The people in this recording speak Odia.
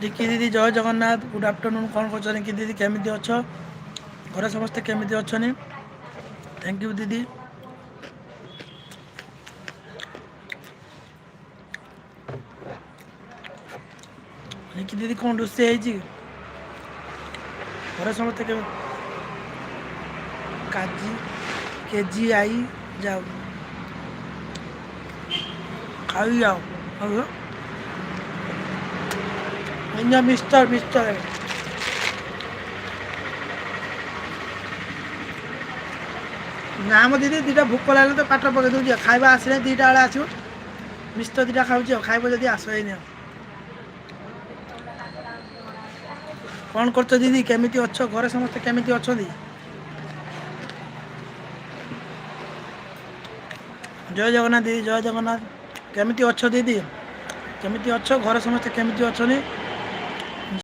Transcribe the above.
ରିକି ଦିଦି ଜୟ ଜଗନ୍ନାଥ, ଗୁଡ୍ ଆଫ୍ଟରନୁନ୍। କ'ଣ କରୁଛ ରିକି ଦିଦି? କେମିତି ଅଛ? ଘରେ ସମସ୍ତେ କେମିତି ଅଛନ୍ତି? ଥ୍ୟାଙ୍କ ୟୁ ଦିଦି। ରିକି ଦିଦି କ'ଣ ରୋଷେଇ ହେଇଛି? ଘରେ ସମସ୍ତେ କେମିତି? କାଜି କେଜି ଆଇ ଯାଉ ଖାଇ ଯାओ। ମିଷ୍ଟର ମିଷ୍ଟର ନା ମ ଦିଦି, ଦୁଇଟା ଭୋକ ଲାଗିଲେ ତ ପାଠ ପକାଇ ଦେଉଛି। ଖାଇବା ଆସିଲେ 2ଟା ବେଳେ ଆସିବ। ମିଷ୍ଟର 2ଟା ଖାଉଛି ଆଉ, ଖାଇବ ଯଦି ଆସ ହେଇନି ଆଉ। କ'ଣ କରୁଛ ଦିଦି? କେମିତି ଅଛ? ଘରେ ସମସ୍ତେ କେମିତି ଅଛନ୍ତି? ଜୟ ଜଗନ୍ନାଥ ଦିଦି, ଜୟ ଜଗନ୍ନାଥ। କେମିତି ଅଛ ଦିଦି? କେମିତି ଅଛ? ଘରେ ସମସ୍ତେ କେମିତି ଅଛନ୍ତି?